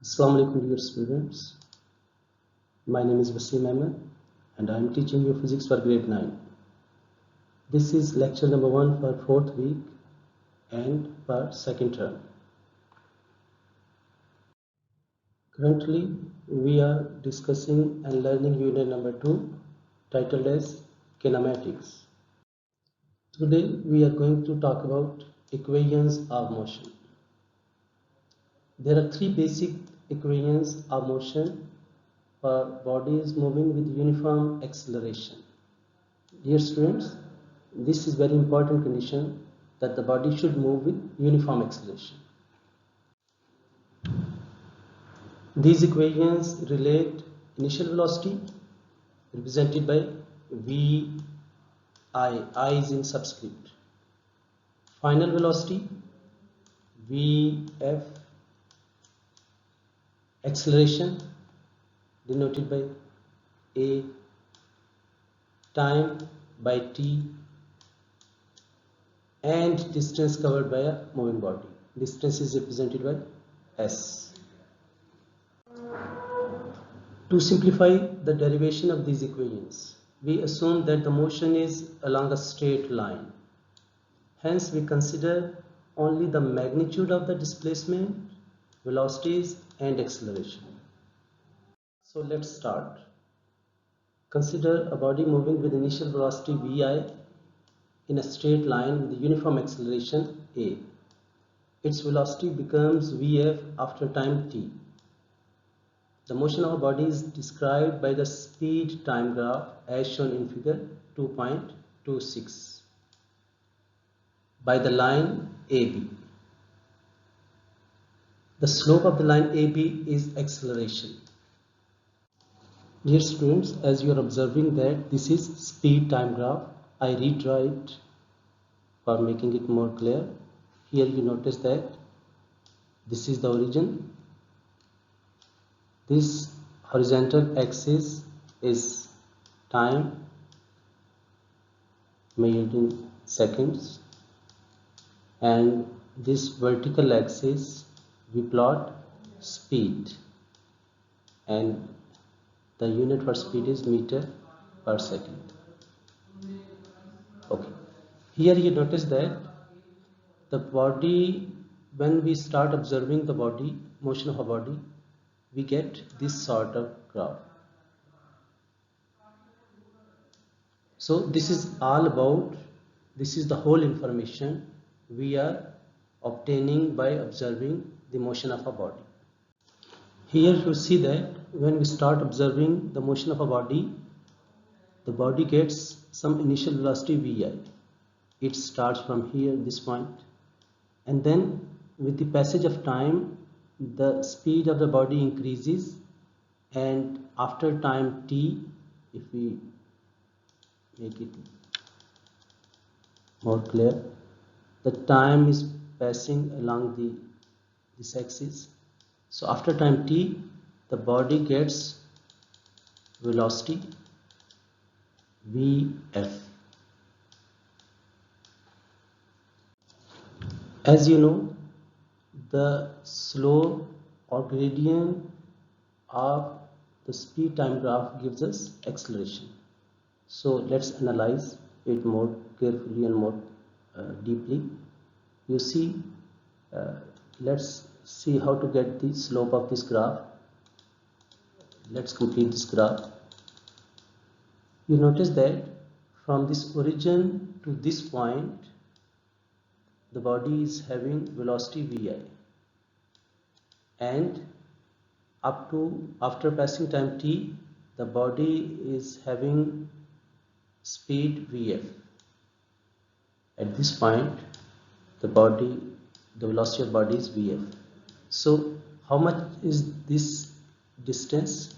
Assalamu alaikum dear students. My name is Wasim Ahmed and I am teaching you physics for grade 9. This is lecture number 1 for 4th week and for second term. Currently we are discussing and learning unit number 2 titled as kinematics. Today we are going to talk about equations of motion. There are three basic equations of motion for bodies moving with uniform acceleration. Dear students, this is very important condition that the body should move with uniform acceleration. These equations relate initial velocity represented by V I is in subscript. Final velocity Vf, acceleration denoted by A, time by T, and distance covered by a moving body. Distance is represented by S. To simplify the derivation of these equations, we assume that the motion is along a straight line. Hence, we consider only the magnitude of the displacement, velocities, and acceleration. So let's start. Consider a body moving with initial velocity Vi in a straight line with uniform acceleration A. Its velocity becomes Vf after time t. The motion of a body is described by the speed time graph as shown in figure 2.26 by the line AB. The slope of the line AB is acceleration. Dear students, as you are observing that this is speed time graph, I redraw it for making it more clear. Here you notice that this is the origin. This horizontal axis is time measured in seconds, and this vertical axis we plot speed, and the unit for speed is meter per second. Okay, here you notice that the body, when we start observing the body, motion of a body, we get this sort of graph. So this is all about, this is the whole information we are obtaining by observing the motion of a body. Here you see that when we start observing the motion of a body, the body gets some initial velocity Vi. It starts from here, this point, and then with the passage of time, the speed of the body increases, and after time t, if we make it more clear, the time is passing along this axis. So after time t, the body gets velocity Vf. As you know, the slope or gradient of the speed time graph gives us acceleration. So let's analyze it more carefully and more deeply. You see, let's see how to get the slope of this graph. Let's complete this graph. You notice that from this origin to this point, the body is having velocity Vi, and up to after passing time t, the body is having speed Vf. At this point, the velocity of body is Vf. So how much is this distance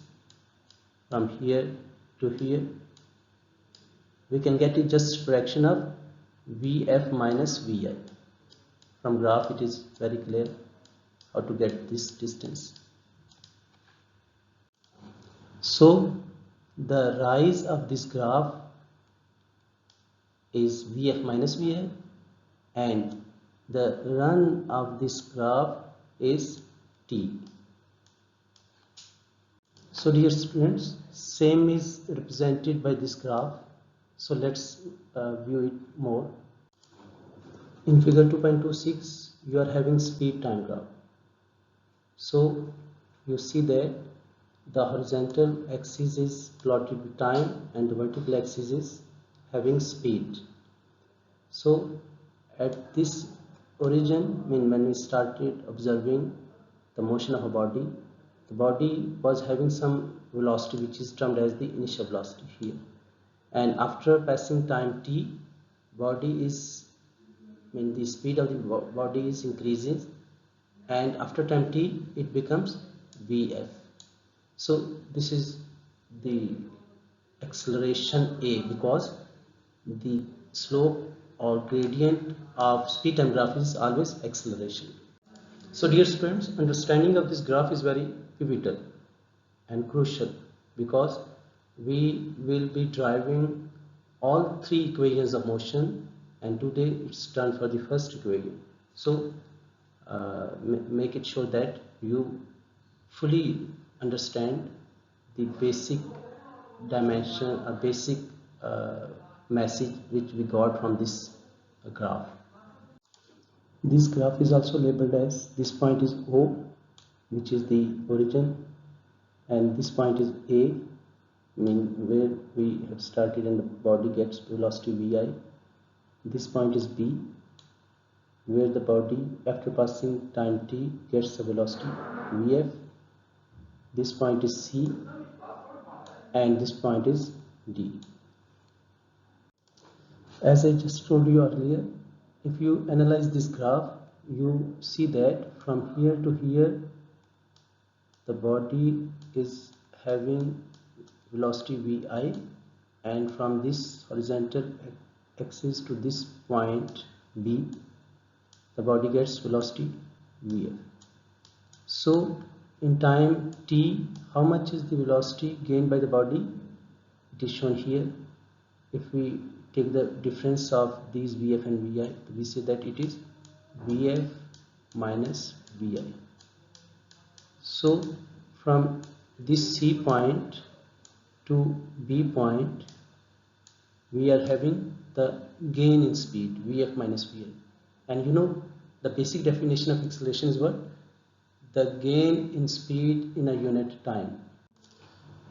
from here to here? We can get it just fraction of Vf minus Vi. From graph it is very clear how to get this distance. So the rise of this graph is Vf minus Vi, and the run of this graph is t. So dear students, same is represented by this graph. So let's view it more. In figure 2.26 you are having speed time graph. So you see that the horizontal axis is plotted with time and the vertical axis is having speed. So at this origin, when we started observing the motion of a body, the body was having some velocity which is termed as the initial velocity here, and after passing time t, body is the speed of the body is increasing, and after time t it becomes vf. So this is the acceleration a, because the slope or gradient of speed time graph is always acceleration. So dear students, understanding of this graph is very pivotal and crucial, because we will be driving all three equations of motion, and today it's done for the first equation. So make it sure that you fully understand the basic dimension, a basic message which we got from this graph. This graph is also labeled as, this point is O, which is the origin, and this point is A, where we have started and the body gets velocity vi. This point is B, where the body after passing time t gets a velocity vf. This point is C, and this point is D. As I just told you earlier, if you analyze this graph, you see that from here to here the body is having velocity vi, and from this horizontal axis to this point B, the body gets velocity vf. So in time t, how much is the velocity gained by the body? It is shown here. If we take the difference of these vf and vi, we say that it is vf minus vi. So from this C point to B point, we are having the gain in speed vf minus vi, and you know the basic definition of acceleration is what? The gain in speed in a unit time.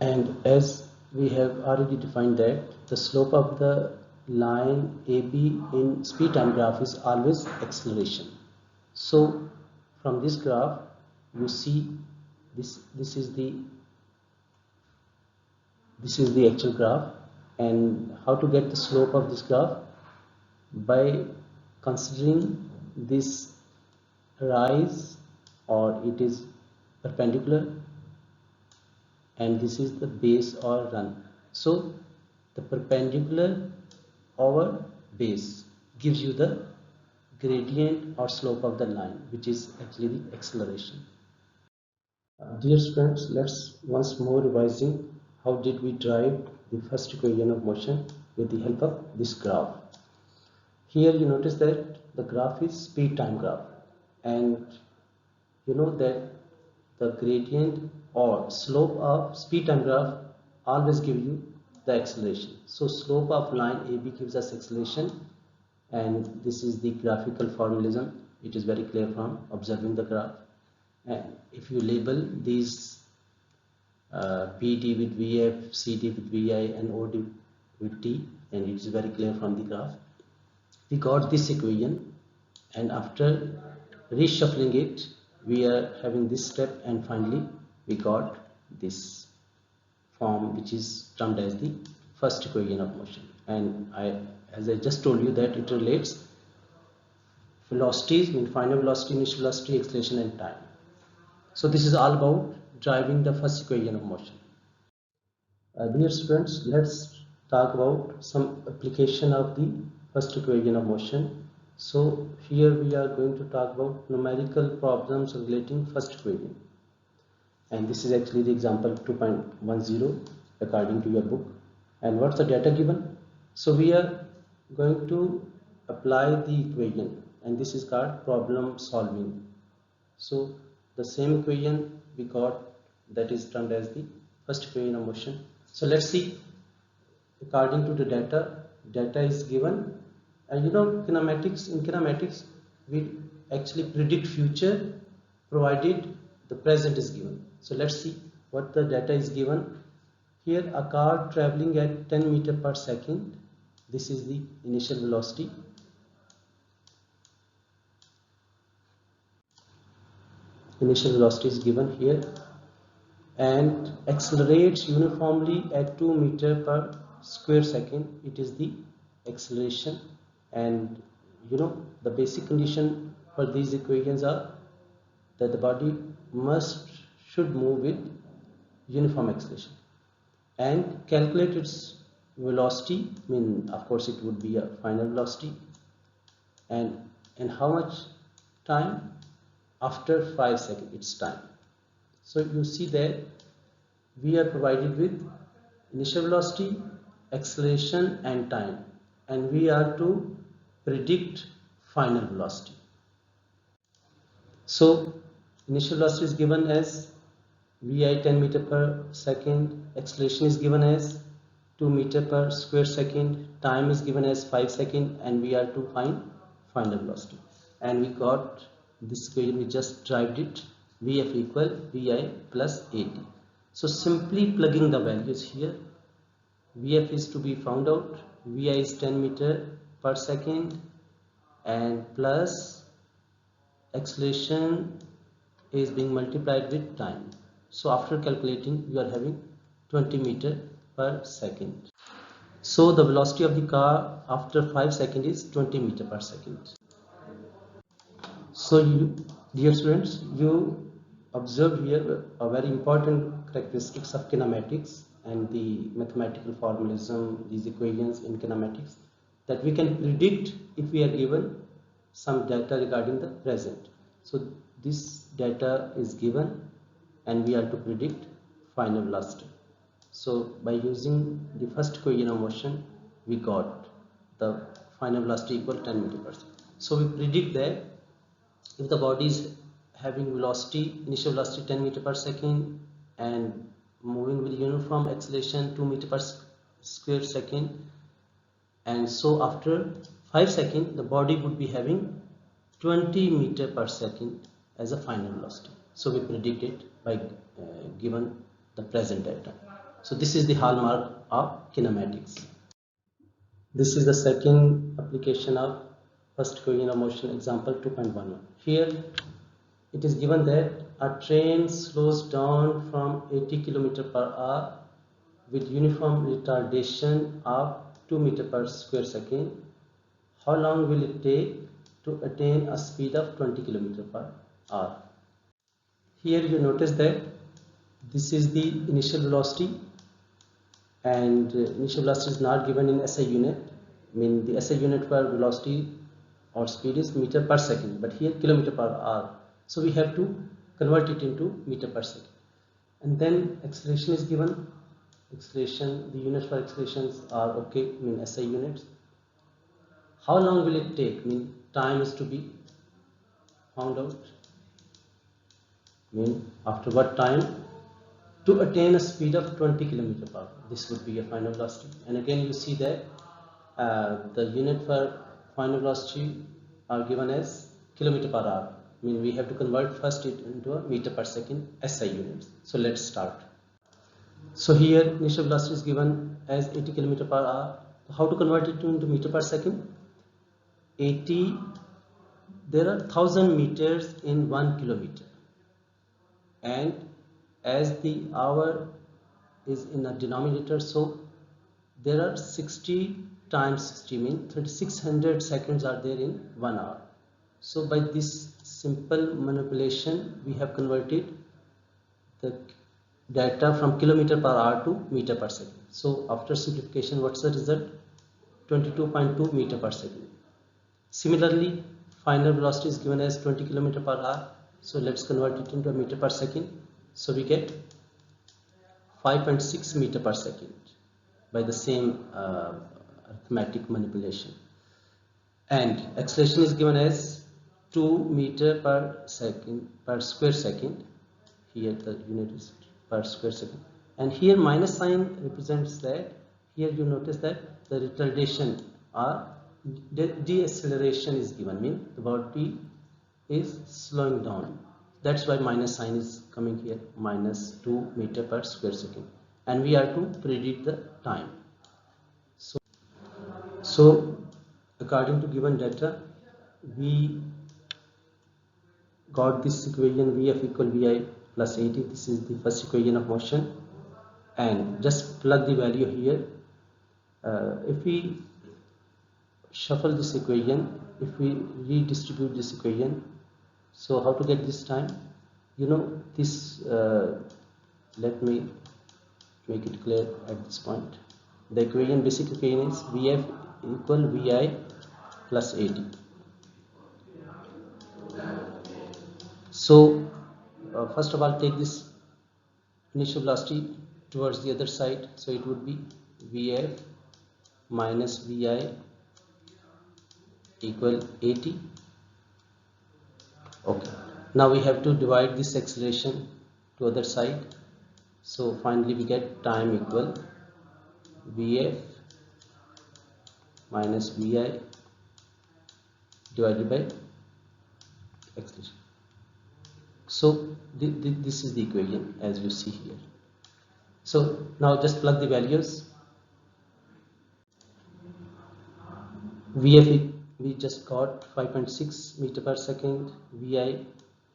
And as we have already defined that the slope of the line AB in speed time graph is always acceleration. So from this graph you see this is the actual graph. And how to get the slope of this graph? By considering this rise, or it is perpendicular, and this is the base or run. So the perpendicular over base gives you the gradient or slope of the line, which is actually the acceleration. Dear students, let's once more revising how did we drive the first equation of motion with the help of this graph. Here you notice that the graph is speed time graph, and you know that the gradient or slope of speed time graph always give you the acceleration. So slope of line AB gives us acceleration, and this is the graphical formalism. It is very clear from observing the graph. And if you label these PD with VF, CD with VI, and OD with T, and it is very clear from the graph. We got this equation, and after reshuffling it, we are having this step, and finally we got this form, which is termed as the first equation of motion. And as I just told you, that it relates velocities, final velocity, initial velocity, acceleration, and time. So this is all about driving the first equation of motion. Dear students, let's talk about some application of the first equation of motion. So here we are going to talk about numerical problems relating first equation, and this is actually the example 2.10 according to your book. And what's the data given? So we are going to apply the equation, and this is called problem solving. So the same equation we got, that is termed as the first equation of motion. So let's see, according to the data is given, and in kinematics we actually predict future provided the present is given. So let's see what the data is given. Here a car traveling at 10 meter per second, this is the initial velocity. Initial velocity is given here, and accelerates uniformly at 2 meter per square second. It is the acceleration, and the basic condition for these equations are that the body should move with uniform acceleration, and calculate its velocity. Of course it would be a final velocity, and how much time after 5 seconds its time. So you see that we are provided with initial velocity, acceleration and time, and we are to predict final velocity. So initial velocity is given as vi 10 meter per second, acceleration is given as 2 meter per square second, time is given as 5 seconds, and we are to find final velocity. And we got this equation, we just derived it, Vf equal Vi plus At. So simply plugging the values here, Vf is to be found out, Vi is 10 meter per second, and plus acceleration is being multiplied with time. So after calculating, you are having 20 meter per second. So the velocity of the car after 5 seconds is 20 meter per second. So dear students, you observe here a very important characteristics of kinematics and the mathematical formalism, these equations in kinematics, that we can predict if we are given some data regarding the present. So this data is given and we are to predict final velocity. So by using the first equation of motion, we got the final velocity equal 10 meter per second. So we predict that if the body is having initial velocity 10 meter per second and moving with uniform acceleration 2 meter per square second, and so after 5 seconds the body would be having 20 meter per second as a final velocity. So we predict it by given the present data. So this is the hallmark of kinematics. This is the second application of first equation of motion, example 2.11. Here it is given that a train slows down from 80 km per hour with uniform retardation of 2 meter per square second. How long will it take to attain a speed of 20 km per hour? Here you notice that this is the initial velocity, and initial velocity is not given in SI unit. The SI unit for velocity or speed is meter per second, but here kilometer per hour. So we have to convert it into meter per second. And then acceleration is given. Acceleration, the units for accelerations are okay, SI units. How long will it take? Time is to be found out. After what time to attain a speed of 20 km per hour. This would be a final velocity. And again you see that the unit for final velocity are given as kilometer per hour. We have to convert first it into a meter per second SI units. So let's start. So here initial velocity is given as 80 km per hour. How to convert it into meter per second? 80, there are 1000 meters in 1 kilometer, and as the hour is in a denominator, so there are 60 times 60, 3600 seconds are there in 1 hour. So by this simple manipulation we have converted the data from kilometer per hour to meter per second. So after simplification, what's the result? 22.2 meter per second. Similarly, final velocity is given as 20 km per hour. So let's convert it into a meter per second. So we get 5.6 meter per second by the same arithmetic manipulation. And acceleration is given as 2 meter per second per square second. Here the unit is per square second. And here minus sign represents that here you notice that the retardation or deceleration is given, means the body is slowing down. That's why minus sign is coming here, minus 2 meter per square second, and we are to predict the time. So according to given data, we got this equation Vf equal Vi plus 80. This is the first equation of motion, and just plug the value here. If we shuffle this equation, if we redistribute this equation, so how to get this time? You know this, let me make it clear at this point. The equation, basic equation is Vf equal Vi plus 80. So first of all, take this initial velocity towards the other side, so it would be Vf minus Vi equal 80. Okay, now we have to divide this acceleration to other side, so finally we get time equal Vf minus Vi divided by acceleration. So this is the equation as you see here. So now just plug the values. Vf we just got 5.6 meter per second, Vi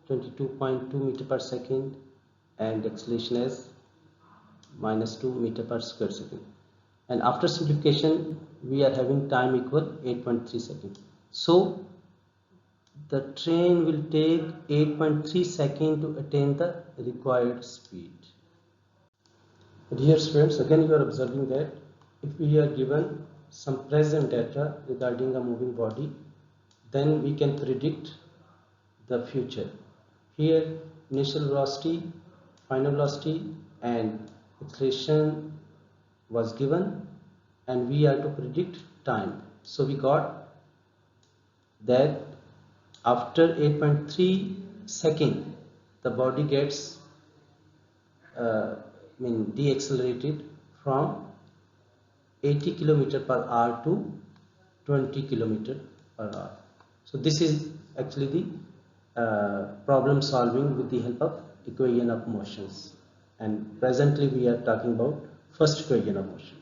22.2 meter per second, and acceleration is minus 2 meter per square second. And after simplification, we are having time equal 8.3 seconds. So the train will take 8.3 seconds to attain the required speed. Dear students, again you are observing that if we are given some present data regarding a moving body, then we can predict the future. Here initial velocity, final velocity and acceleration was given, and we are to predict time. So we got that after 8.3 seconds the body gets deaccelerated from 80 km per hour to 20 km per hour. So this is actually the problem solving with the help of equation of motions, and presently we are talking about first equation of motion.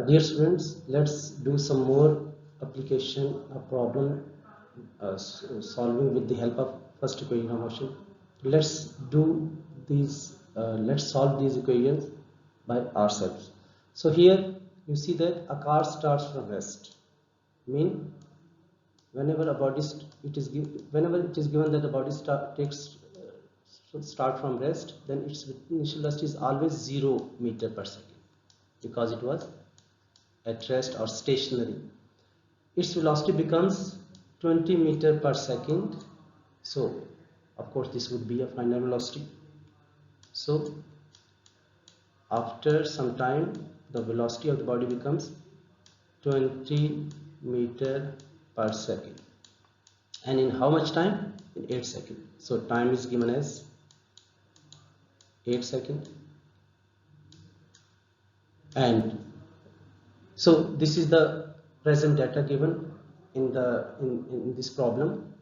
Dear students, let's do some more application of problem solving with the help of first equation of motion. Let's do these. Let's solve these equations by ourselves. So here you see that a car starts from rest. Mean whenever a body whenever it is given that the body start from rest, then its initial velocity is always 0 meter per second because it was at rest or stationary. Its velocity becomes 20 meter per second. So of course this would be a final velocity. So after some time the velocity of the body becomes 20 meter per second, and in how much time? In 8 seconds. So time is given as 8 seconds, and so this is the present data given in this problem,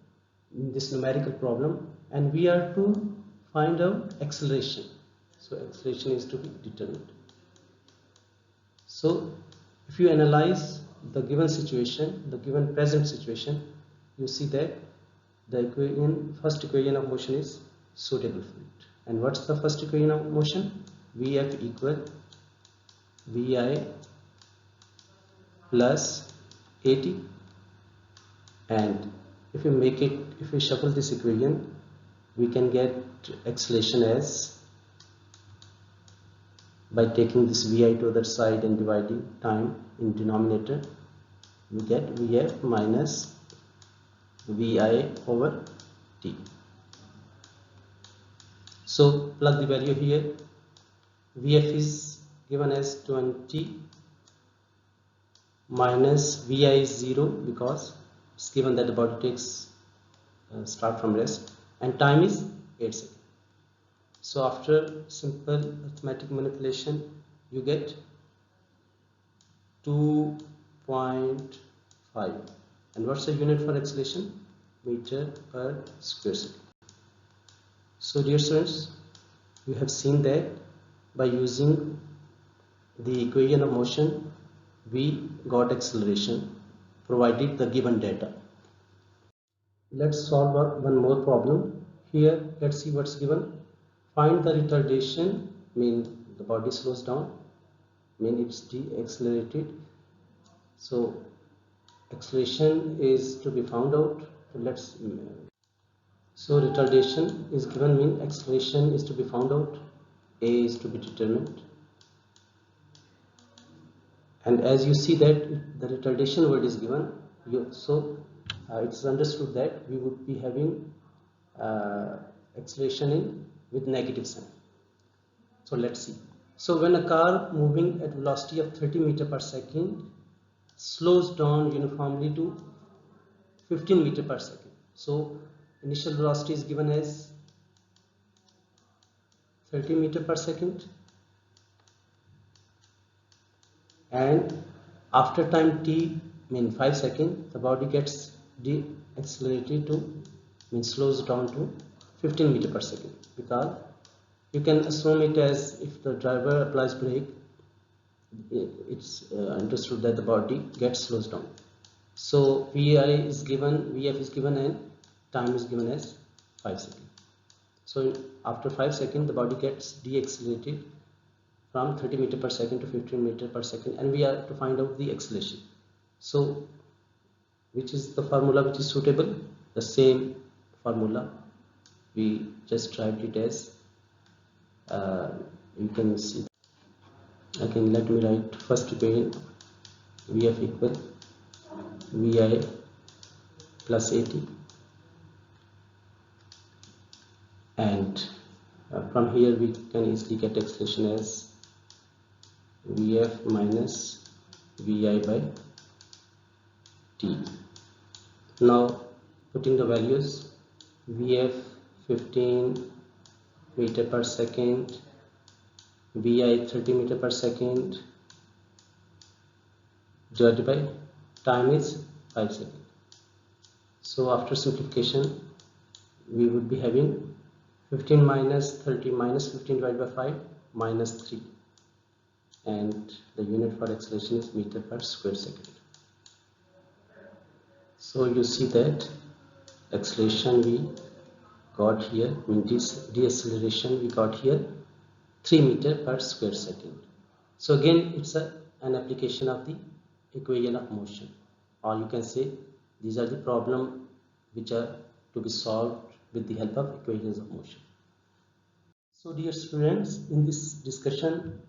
in this numerical problem, and we are to find out acceleration. So acceleration is to be determined. So if you analyze the given situation, the given present situation, you see that the first equation of motion is suitable for it. And what's the first equation of motion? Vf equal Vi plus 80, and if we shuffle this equation, we can get acceleration as, by taking this Vi to other side and dividing time in denominator, we get Vf minus Vi over t. So plug the value here. Vf is given as 20 minus Vi is 0 because it's given that the body takes start from rest, and time is 8 seconds. So after simple arithmetic manipulation, you get 2.5. And what's the unit for acceleration? Meter per square second. So dear students, you have seen that by using the equation of motion, we got acceleration provided the given data. Let's solve one more problem. Here, let's see what's given. Find the retardation, mean the body slows down, mean it's deaccelerated. So acceleration is to be found out. So retardation is given, mean acceleration is to be found out, A is to be determined. And as you see that the retardation word is given, it's understood that we would be having acceleration with negative sign. So let's see. So when a car moving at velocity of 30 meters per second slows down uniformly to 15 meters per second. So initial velocity is given as 30 meters per second, and after time t, mean 5 seconds, the body gets deaccelerated to, mean slows down to 15 meters per second, because you can assume it as if the driver applies brake, it's understood that the body gets slows down. So Vi is given, Vf is given, and time is given as 5 seconds. So after 5 seconds, the body gets deaccelerated from 30 meters per second to 15 meters per second, and we are to find out the acceleration. So which is the formula which is suitable? The same formula, we just write it as you can see. Again, let me write first equation. Vf equal Vi plus At, and from here we can easily get acceleration as Vf minus Vi by t. Now putting the values, Vf 15 meter per second, Vi 30 meter per second, divided by time is 5 seconds. So after simplification, we would be having 15 minus 30 minus 15 divided by 5 minus 3, and the unit for acceleration is meter per square second. So you see that acceleration we got here, means deceleration we got here 3 meters per square second. So again, it's an application of the equation of motion, or you can say these are the problems which are to be solved with the help of equations of motion. So dear students, in this discussion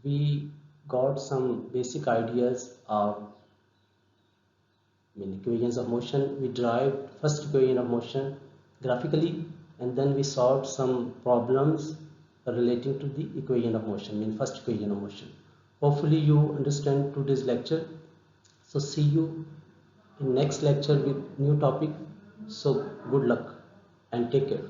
we got some basic ideas of equations of motion. We derived first equation of motion graphically, and then we solved some problems relating to the equation of motion, first equation of motion. Hopefully you understand today's lecture. So see you in next lecture with new topic. So good luck and take care.